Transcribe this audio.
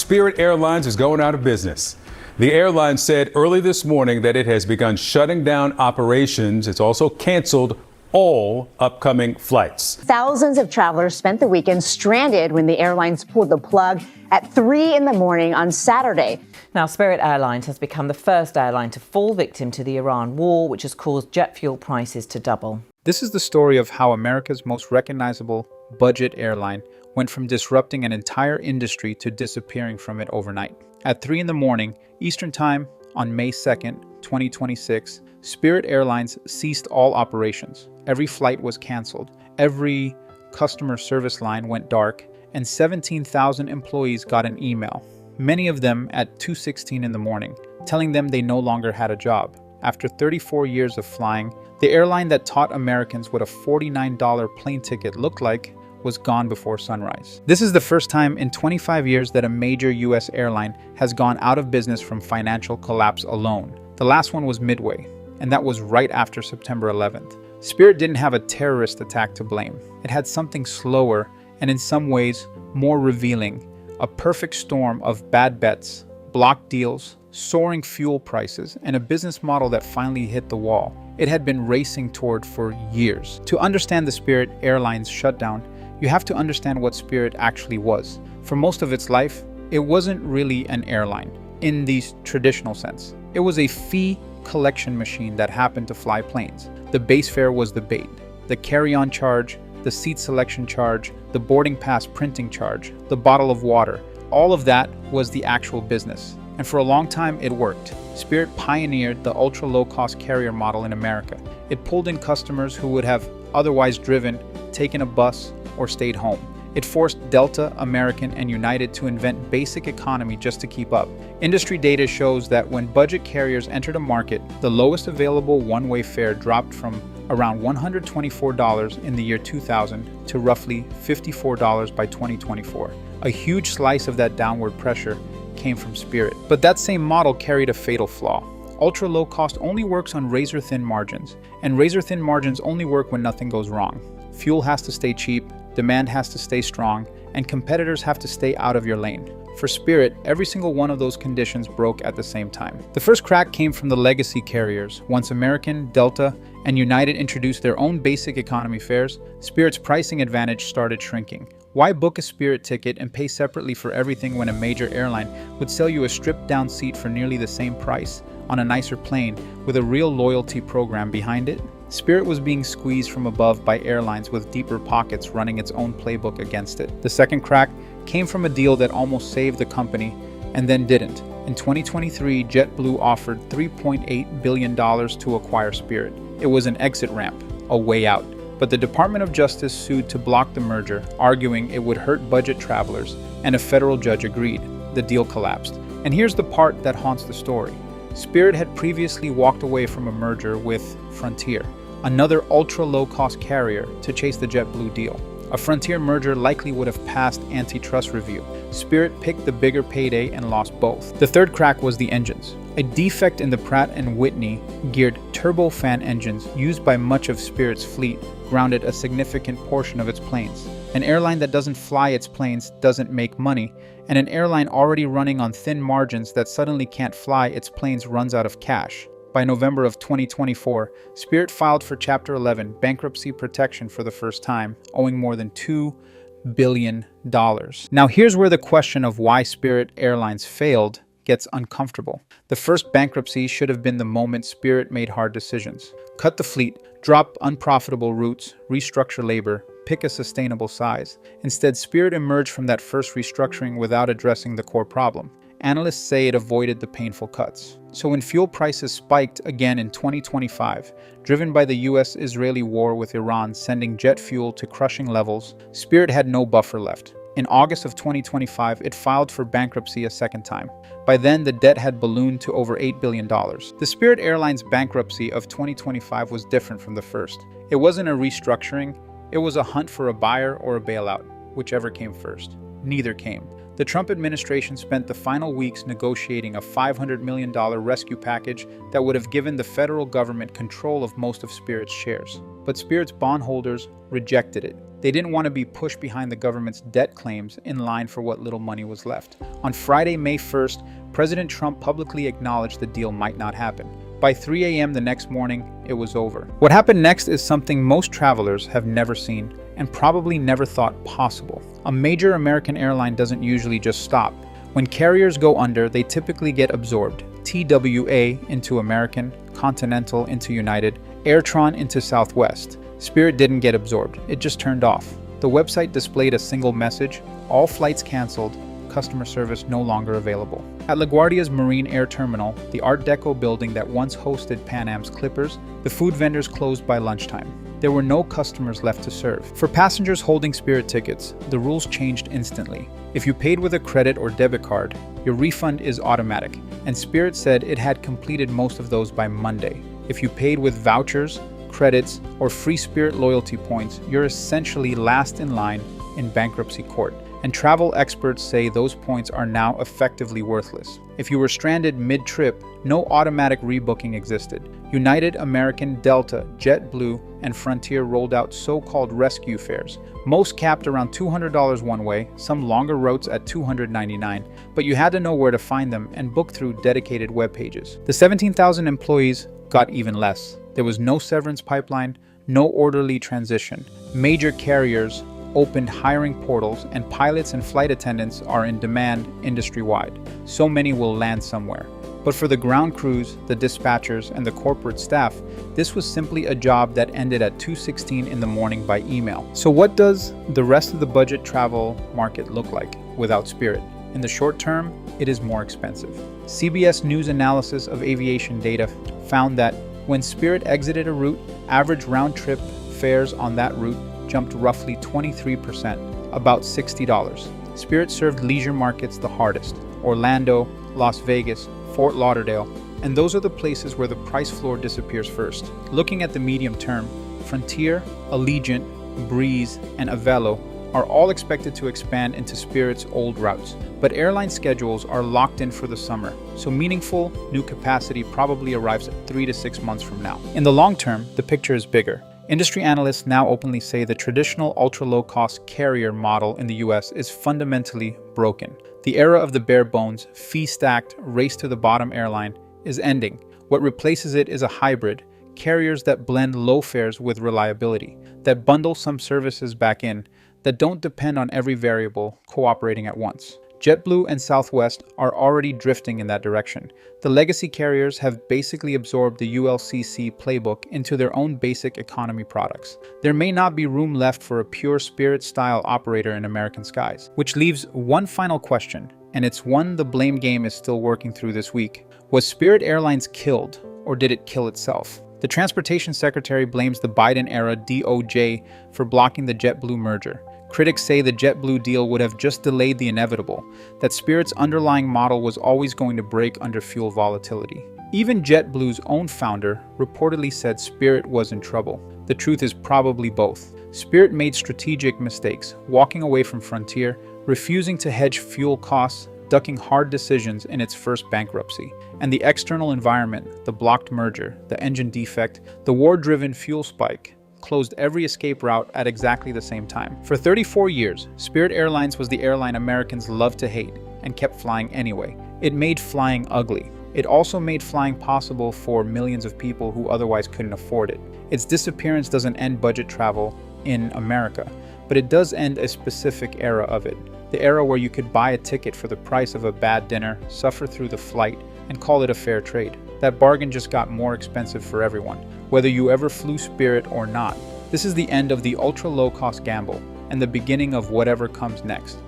Spirit Airlines is going out of business. The airline said early this morning that it has begun shutting down operations. It's also canceled all upcoming flights. Thousands of travelers spent the weekend stranded when the airlines pulled the plug at 3 in the morning on Saturday. Now, Spirit Airlines has become the first airline to fall victim to the Iran war, which has caused jet fuel prices to double. This is the story of how America's most recognizable budget airline went from disrupting an entire industry to disappearing from it overnight. At 3 in the morning, Eastern Time, on May 2nd, 2026, Spirit Airlines ceased all operations. Every flight was canceled. Every customer service line went dark, and 17,000 employees got an email, many of them at 2:16 in the morning, telling them they no longer had a job. After 34 years of flying, the airline that taught Americans what a $49 plane ticket looked like was gone before sunrise. This is the first time in 25 years that a major US airline has gone out of business from financial collapse alone. The last one was Midway, and that was right after September 11th. Spirit didn't have a terrorist attack to blame. It had something slower and in some ways more revealing, a perfect storm of bad bets, blocked deals, soaring fuel prices, and a business model that finally hit the wall it had been racing toward for years. To understand the Spirit Airlines shutdown, you have to understand what Spirit actually was. For most of its life, it wasn't really an airline in the traditional sense. It was a fee collection machine that happened to fly planes. The base fare was the bait, the carry-on charge, the seat selection charge, the boarding pass printing charge, the bottle of water. All of that was the actual business. And for a long time, it worked. Spirit pioneered the ultra-low-cost carrier model in America. It pulled in customers who would have otherwise driven, taken a bus, or stayed home. It forced Delta, American, and United to invent basic economy just to keep up. Industry data shows that when budget carriers entered a market, the lowest available one-way fare dropped from around $124 in the year 2000 to roughly $54 by 2024. A huge slice of that downward pressure came from Spirit. But that same model carried a fatal flaw. Ultra low cost only works on razor-thin margins, and razor-thin margins only work when nothing goes wrong. Fuel has to stay cheap, demand has to stay strong, and competitors have to stay out of your lane. For Spirit, every single one of those conditions broke at the same time. The first crack came from the legacy carriers. Once American, Delta, and United introduced their own basic economy fares, Spirit's pricing advantage started shrinking. Why book a Spirit ticket and pay separately for everything when a major airline would sell you a stripped-down seat for nearly the same price on a nicer plane with a real loyalty program behind it? Spirit was being squeezed from above by airlines with deeper pockets running its own playbook against it. The second crack came from a deal that almost saved the company and then didn't. In 2023, JetBlue offered $3.8 billion to acquire Spirit. It was an exit ramp, a way out. But the Department of Justice sued to block the merger, arguing it would hurt budget travelers, and a federal judge agreed. The deal collapsed. And here's the part that haunts the story. Spirit had previously walked away from a merger with Frontier, another ultra-low-cost carrier, to chase the JetBlue deal. A Frontier merger likely would have passed antitrust review. Spirit picked the bigger payday and lost both. The third crack was the engines. A defect in the Pratt & Whitney geared turbofan engines used by much of Spirit's fleet grounded a significant portion of its planes. An airline that doesn't fly its planes doesn't make money, and an airline already running on thin margins that suddenly can't fly its planes runs out of cash. By November of 2024, Spirit filed for Chapter 11 bankruptcy protection for the first time, owing more than $2 billion. Now here's where the question of why Spirit Airlines failed gets uncomfortable. The first bankruptcy should have been the moment Spirit made hard decisions. Cut the fleet, drop unprofitable routes, restructure labor, pick a sustainable size. Instead, Spirit emerged from that first restructuring without addressing the core problem. Analysts say it avoided the painful cuts. So when fuel prices spiked again in 2025, driven by the US-Israeli war with Iran sending jet fuel to crushing levels, Spirit had no buffer left. In August of 2025, it filed for bankruptcy a second time. By then, the debt had ballooned to over $8 billion. The Spirit Airlines bankruptcy of 2025 was different from the first. It wasn't a restructuring, it was a hunt for a buyer or a bailout, whichever came first. Neither came. The Trump administration spent the final weeks negotiating a $500 million rescue package that would have given the federal government control of most of Spirit's shares. But Spirit's bondholders rejected it. They didn't want to be pushed behind the government's debt claims in line for what little money was left. On Friday, May 1st, President Trump publicly acknowledged the deal might not happen. By 3 a.m. the next morning, it was over. What happened next is something most travelers have never seen and probably never thought possible. A major American airline doesn't usually just stop. When carriers go under, they typically get absorbed. TWA into American, Continental into United, Airtron into Southwest. Spirit didn't get absorbed, it just turned off. The website displayed a single message: all flights canceled, customer service no longer available. At LaGuardia's Marine Air Terminal, the Art Deco building that once hosted Pan Am's Clippers, the food vendors closed by lunchtime. There were no customers left to serve. For passengers holding Spirit tickets, the rules changed instantly. If you paid with a credit or debit card, your refund is automatic, and Spirit said it had completed most of those by Monday. If you paid with vouchers, credits, or free Spirit loyalty points, you're essentially last in line in bankruptcy court. And travel experts say those points are now effectively worthless. If you were stranded mid-trip, no automatic rebooking existed. United, American, Delta, JetBlue, and Frontier rolled out so-called rescue fares. Most capped around $200 one way, some longer routes at $299, but you had to know where to find them and book through dedicated web pages. The 17,000 employees got even less. There was no severance pipeline, no orderly transition. Major carriers opened hiring portals, and pilots and flight attendants are in demand industry-wide. So many will land somewhere. But for the ground crews, the dispatchers, and the corporate staff, this was simply a job that ended at 2:16 in the morning by email. So what does the rest of the budget travel market look like without Spirit? In the short term, it is more expensive. CBS News analysis of aviation data found that when Spirit exited a route, average round-trip fares on that route jumped roughly 23%, about $60. Spirit served leisure markets the hardest: Orlando, Las Vegas, Fort Lauderdale, and those are the places where the price floor disappears first. Looking at the medium term, Frontier, Allegiant, Breeze, and Avelo are all expected to expand into Spirit's old routes, but airline schedules are locked in for the summer, so meaningful new capacity probably arrives 3 to 6 months from now. In the long term, the picture is bigger. Industry analysts now openly say the traditional ultra-low-cost carrier model in the US is fundamentally broken. The era of the bare-bones, fee-stacked, race-to-the-bottom airline is ending. What replaces it is a hybrid: carriers that blend low fares with reliability, that bundle some services back in, that don't depend on every variable cooperating at once. JetBlue and Southwest are already drifting in that direction. The legacy carriers have basically absorbed the ULCC playbook into their own basic economy products. There may not be room left for a pure Spirit-style operator in American skies, which leaves one final question, and it's one the blame game is still working through this week. Was Spirit Airlines killed, or did it kill itself? The Transportation Secretary blames the Biden-era DOJ for blocking the JetBlue merger. Critics say the JetBlue deal would have just delayed the inevitable, that Spirit's underlying model was always going to break under fuel volatility. Even JetBlue's own founder reportedly said Spirit was in trouble. The truth is probably both. Spirit made strategic mistakes, walking away from Frontier, refusing to hedge fuel costs, ducking hard decisions in its first bankruptcy. And the external environment, the blocked merger, the engine defect, the war-driven fuel spike, closed every escape route at exactly the same time. For 34 years, Spirit Airlines was the airline Americans loved to hate and kept flying anyway. It made flying ugly. It also made flying possible for millions of people who otherwise couldn't afford it. Its disappearance doesn't end budget travel in America, but it does end a specific era of it. The era where you could buy a ticket for the price of a bad dinner, suffer through the flight, and call it a fair trade. That bargain just got more expensive for everyone, whether you ever flew Spirit or not. This is the end of the ultra-low-cost gamble and the beginning of whatever comes next.